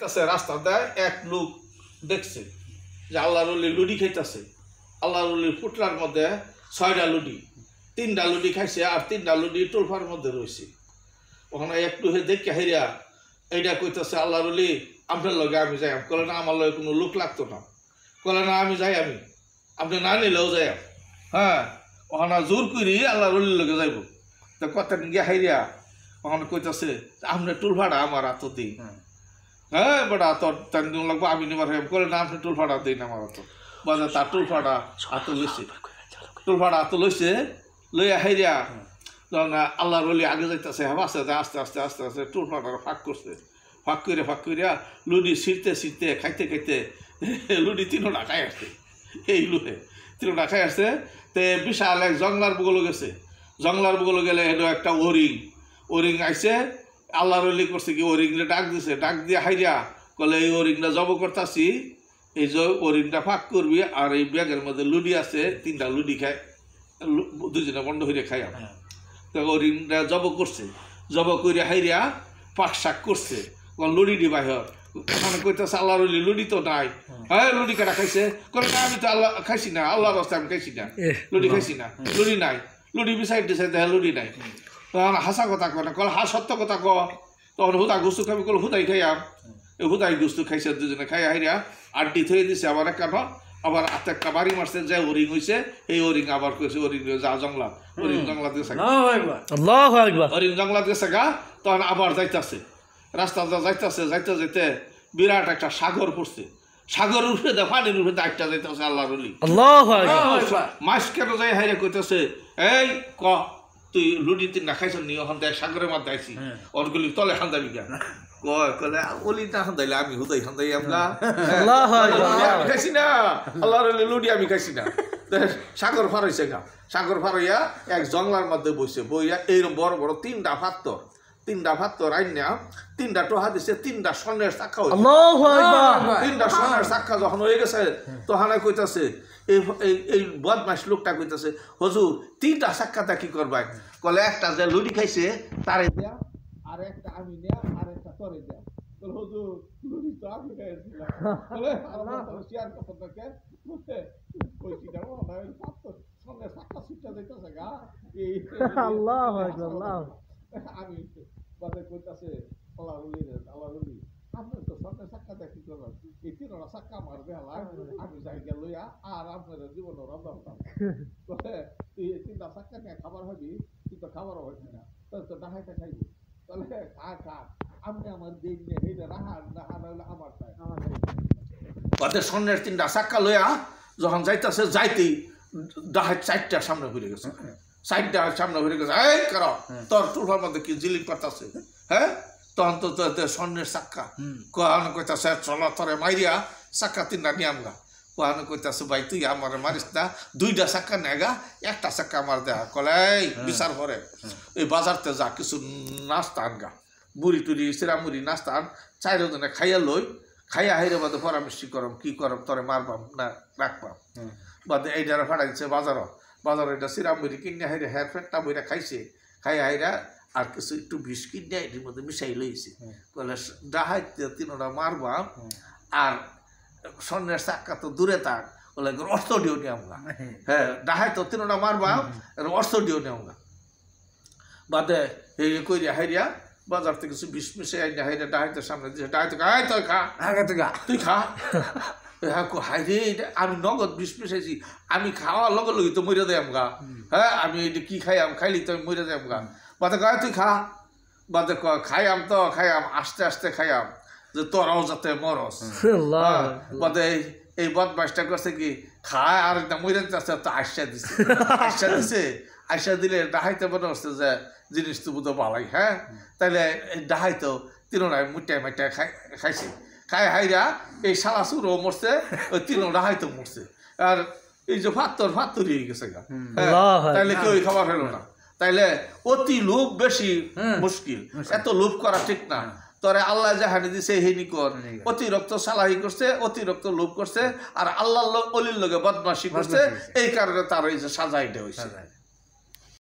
রাস্তাতে এক লোক দেখছে যে আল্লাহর ওলি লুডি খাইতেছে। আল্লাহর ওলির পুটলার মধ্যে 6টা লুডি, 3টা লুডি খাইছে আর 3টা লুডি টোলফার মধ্যে রয়েছে। ওখানে একটু দেখে হেরিয়া এইটা কইতেছে আল্লাহর ওলি আপনার লগে আমি যাই। কলে না আমার লগে কোনো লোক লাগতো না। কলে না আমি যাই, আমি আপনি না নিলেও যাই। হ্যাঁ, ওখানে জোর করি আল্লাহর ওলির লগে যাইব। তো কথা গিয়া হাইরিয়া ওখানে কইতেছে আপনার টোল ভাড়া আমার হাত দিই। হ্যাঁ বেটা তোর তেন লাগবো আমি নেবার করে না, আপনি টোল ভাড়া দিই না আমার হাত। বাজার তার টোল ভাড়া হাত লইছে, টোল ভাড়া হাত লইছে, লইয়া হাইরিয়া আল্লাহর ওলি আগে যাইতেছে। হ্যাঁ আস্তে আস্তে আস্তে আস্তে আস্তে টোল ভাড়া ফাঁক করছে। ফাঁক করিয়া লুডি ছিঁড়তে ছিঁড়তে খাইতে খাইতে লুডি 3টা খাই আসছে। এই লুহে 3টা খাই আসছে। তে বিশাল এক জংলার বুগলো গেছে। জংলার বুগলো গেলে এটা একটা ওরিং আইছে। আল্লাহর ওলি করছে কি ওরিংটা ডাক দিছে, ডাক দিয়ে হাইরিয়া কলে এই ওরিংটা জব করতেছি, এই যে ওরিংটা ফাঁক করবি আর এই ব্যাগের মধ্যে লুডি আছে, 3টা লুডি খায়, 2জনে বন্ধ হইয়া খাই। তো ওরিংটা জব করছে, জব করে হাইরিয়া পাক শাক করছে লুডি দি বাহির। মানে কইতেছে আল্লাহর ওলি লুডি তো নাই। হ্যাঁ লুডি কাটা খাইছে। কলে না আমি তো আল্লাহ খাইছি না, আল্লাহর রাস্তায় আমি খাইছি না, লুডি খাইছি না, লুডি নাই। লুডি বিচার দিছে দেখে লুডি নাই। তখন হাসা কথা কয় না, কল হা সত্য কথা ক। তখন হুদা গুস্তু খাবি, কল হুদাই খাইয়াম। এই হুদাই গুস্তু খাইছে, 2জনে খাই হাইরিয়া আড্ডি থয়ে দিছে। আবার আবার হাতে একটা বাড়ি মারছে, যে ওরিং হয়েছে এই ওরিং আবার কইছে ওরিং যা জংলা, ওরিং জংলা গেছে, ওরিং জংলা গেছে গা। তখন আবার যাইতেছে, রাস্তা যাইতেছে, যাইতে যাইতে বিরাট একটা সাগর পড়ছে। সাগর উঠে দেয়, পানির উঠে একটা যাইতেছে আল্লাহর ওলি। মাছ কেন যাই হাইরে কইতেছে এই ক তুই লুডি 3টা খাইছ নি, ওখান থেকে সাগরের মাঝে আইসি, ওরগুলি তলে খান্দাবি কেন? কলে ওলি না খান্দাইলে আমি হুদাই খান্দাই আমরা আমি খাইছি না, আল্লাহর ওলি লুডি আমি খাইছি না। সাগর ফার হয়েছে গা। সাগর ফার হইয়া এক জংলার মধ্যে বইছে, বইয়া এইরকম বড় বড় 3টা ভাত্তর আইনা 3টা টোহা দিছে, 3টা স্বর্ণের চাক্কা হয়েছে। 3টা স্বর্ণের চাক্কা যখন হয়ে গেছে তখন কইতাছে এই বদমাস লোকটা কইতাছে হুজুর 3টা চাক্কাটা কি করবা? কলে একটা যে লুডি খাইছে তারে দেয়া, আর একটা আমি নেয়া, আর একটা তরে দেয়া। বলে হুজুর লুডি তো আমি খাইছিলাম। বলে আল্লাহ শেয়ার করতে কইছি না, ওই স্বর্ণের চাক্কা ছুটে যাইতেছে গা। এই আল্লাহু আকবার। আমি বাদে কইতাছে আল্লাহর ওলি আপনার তো স্বর্ণের চাক্কাটা কি করবেন? এই 3টা চাক্কা মারবে আল্লাহ, আমি যাই গেল লইয়া আর আপনার জীবন রন্ধন তুই 3টা চাক্কা নিয়ে খাবার হবি, তুই তো খাবারও হবি না, তাহলে তো ডাহাইটা খাইবি। তাহলে খা আপনি আমার দিন নিয়ে হেঁটে রাহার হইলে আমার চাই। বাদে স্বর্ণের 3টা চাক্কা লইয়া যখন যাইতেছে, যাইতেই ডাহাই 4টা সামনে ঘুরে গেছে। 4টা সামনে ঘুরে গেছে। এই করো তোর টুলফার মধ্যে কি জিলিক করতেছে? হ্যাঁ তখন তো স্বর্ণের চাক্কা কোহানো কইতাছে চলো তোরে মাইরিয়া চাক্কা 3টা নিয়ে আমগা। কোহানো কইতাছে ভাই তুই আমার মারিস না, 2টা চাক্কা নেগা, একটা চাক্কা আমার দেয়া। কলে বিচার করে এই বাজারতে যা কিছু নাস্তা আনগা, বুড়ি টুড়ি সিরামুড়ি নাস্তা আন, 4জনে খাইয়া লই, খাইয়া হাইরে বাদে পরামর্শ করম কি করম, তোরে মারবাম না রাখবাম। বাদে এইটারে ফাটাই দিচ্ছে বাজারে এটা সিরামুড়ি কিনে হাইরে হ্যাঁ ফেটটা বইরা খাইছে। খাইয়া হাইরা আর কিছু একটু বিস্কিট দেয় এটির মধ্যে মিশাই লইছে। বলে ডাহাইতে 3টা মারবা আর স্বর্ণের চাক্কা তো দূরে থাক, বলে অর্থ দিও নি আমরা। হ্যাঁ ডাহাই তো 3টা মারবা অর্থ দিও নি আমরা। বাদে এই কইরিয়া হাইরিয়া বাজার থেকে কিছু বিষ মিশাই আইনা হাইরা ডাহাইতের সামনে দিয়েছে। ডাহাইতে খাই তুই খা, তুই খা। হাইরে আমি নগদ বিষ মিশাইছি, আমি খাওয়ার লগে লগে তো মরে দেয় আমগা। হ্যাঁ আমি এটা কি খাইয়াম, খাইলি তো আমি মরে দেয় আমগা। বাদে কয় তুই খা। বাদে খাইয়াম তো খাইয়াম, আস্তে আস্তে খাইয়াম যে তোরাও যাতে মরস। বাদে এই বদমাসটা করছে কি খায় আর একটা মরে যাচ্ছে, তো আশা দিছে। আশা দিলে ডাহাইতে মনে হচ্ছে যে জিনিস তো বুধ ভালাই। হ্যাঁ তাইলে ডাহাইতো 3টায় মুটাই খাইছে। খাই হাইরা এই শালা চুরও মরছে, ওই 3টা হাইতো মরছে। আর এই যে ফাত্তর হয়ে গেছে গা। তাইলে কেউ খাবার হলো না। তাইলে অতি লোভ বেশি মুশকিল, এত লোভ করা ঠিক না। তোরে আল্লাহ জাহানি দিছে হেনি কর, অতিরিক্ত সালাহি করছে, অতিরিক্ত লোভ করছে, আর আল্লাহ অলির লগে বদমাশি করছে, এই কারণে তার এই যে সাজা এটা হয়েছে।